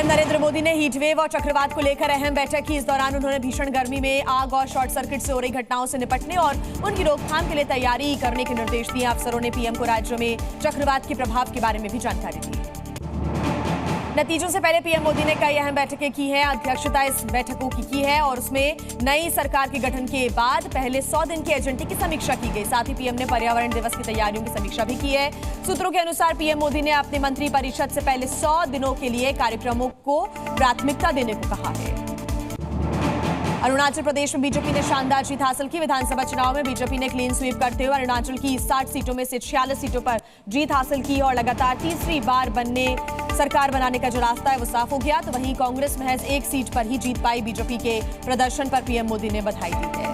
PM Narendra Modi ने heatwave और चक्रवात को लेकर अहम बैठक की। इस दौरान उन्होंने भीषण गर्मी में आग और शॉर्ट सर्किट से हो रही घटनाओं से निपटने और उनकी रोकथाम के लिए तैयारी करने के निर्देश दिए। अफसरों ने पीएम को राज्यों में चक्रवात के प्रभाव के बारे में भी जानकारी दी। नतीजों से पहले पीएम मोदी ने कई अहम बैठकें की हैं। अध्यक्षता इस बैठकों की है और उसमें नई सरकार के गठन के बाद पहले 100 दिन के एजेंडे की समीक्षा की गई। साथ ही पीएम ने पर्यावरण दिवस की तैयारियों की समीक्षा भी की है। सूत्रों के अनुसार पीएम मोदी ने अपने मंत्री परिषद से पहले 100 दिनों के लिए कार्यक्रमों को प्राथमिकता देने को कहा है। अरुणाचल प्रदेश में बीजेपी ने शानदार जीत हासिल की। विधानसभा चुनाव में बीजेपी ने क्लीन स्वीप करते हुए अरुणाचल की 60 सीटों में से 46 सीटों पर जीत हासिल की और लगातार तीसरी बार सरकार बनाने का जो रास्ता है वो साफ हो गया। तो वहीं कांग्रेस महज एक सीट पर ही जीत पाई। बीजेपी के प्रदर्शन पर पीएम मोदी ने बधाई दी है।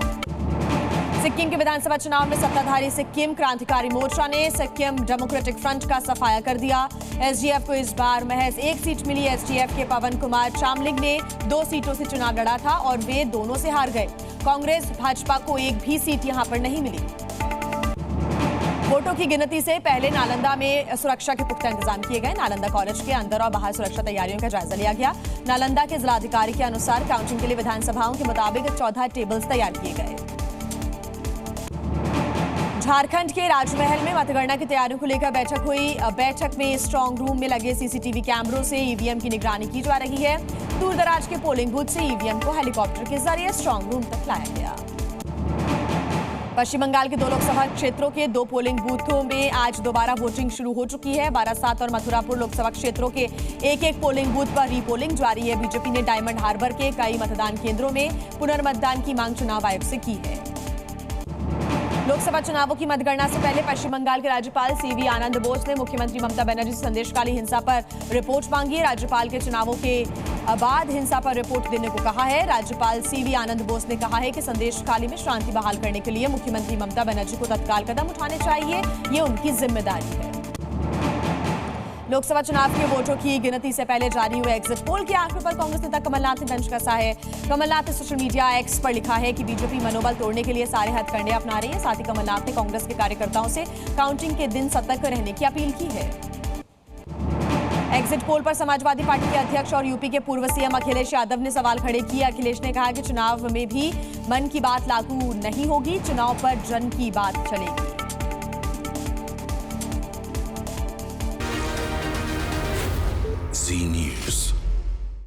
सिक्किम के विधानसभा चुनाव में सत्ताधारी सिक्किम क्रांतिकारी मोर्चा ने सिक्किम डेमोक्रेटिक फ्रंट का सफाया कर दिया। एसडीएफ को इस बार महज एक सीट मिली। एसडीएफ के पवन कुमार चामलिंग ने 2 सीटों से चुनाव लड़ा था और वे दोनों से हार गए। कांग्रेस भाजपा को एक भी सीट यहां पर नहीं मिली। वोटों की गिनती से पहले नालंदा में सुरक्षा के पुख्ता इंतजाम किए गए। नालंदा कॉलेज के अंदर और बाहर सुरक्षा तैयारियों का जायजा लिया गया। नालंदा के जिलाधिकारी के अनुसार काउंटिंग के लिए विधानसभाओं के मुताबिक 14 टेबल्स तैयार किए गए। झारखंड के राजमहल में मतगणना की तैयारियों को लेकर बैठक हुई। बैठक में स्ट्रांग रूम में लगे सीसीटीवी कैमरों से ईवीएम की निगरानी की जा रही है। दूर दराज के पोलिंग बूथ से ईवीएम को हेलीकॉप्टर के जरिए स्ट्रांग रूम तक लाया गया। पश्चिम बंगाल के 2 लोकसभा क्षेत्रों के 2 पोलिंग बूथों में आज दोबारा वोटिंग शुरू हो चुकी है। बारासात और मथुरापुर लोकसभा क्षेत्रों के एक पोलिंग बूथ पर रीपोलिंग जारी है। बीजेपी ने डायमंड हार्बर के कई मतदान केंद्रों में पुनर्मतदान की मांग चुनाव आयोग से की है। लोकसभा चुनावों की मतगणना से पहले पश्चिम बंगाल के राज्यपाल सीवी आनंद बोस ने मुख्यमंत्री ममता बनर्जी से संदेशकाली हिंसा पर रिपोर्ट मांगी है। राज्यपाल के चुनावों के बाद हिंसा पर रिपोर्ट देने को कहा है। राज्यपाल सीवी आनंद बोस ने कहा है कि संदेशकाली में शांति बहाल करने के लिए मुख्यमंत्री ममता बनर्जी को तत्काल कदम उठाने चाहिए। ये उनकी जिम्मेदारी है। लोकसभा चुनाव के वोटों की गिनती से पहले जारी हुए एग्जिट पोल के आंकड़ों पर कांग्रेस नेता कमलनाथ ने तंज कसा है। कमलनाथ ने सोशल मीडिया एक्स पर लिखा है कि बीजेपी मनोबल तोड़ने के लिए सारे हथकंडे अपना रही है। साथ ही कमलनाथ ने कांग्रेस के कार्यकर्ताओं से काउंटिंग के दिन सतर्क रहने की अपील की है। एग्जिट पोल पर समाजवादी पार्टी के अध्यक्ष और यूपी के पूर्व सीएम अखिलेश यादव ने सवाल खड़े किए। अखिलेश ने कहा कि चुनाव में भी मन की बात लागू नहीं होगी, चुनाव पर जन की बात चलेगी।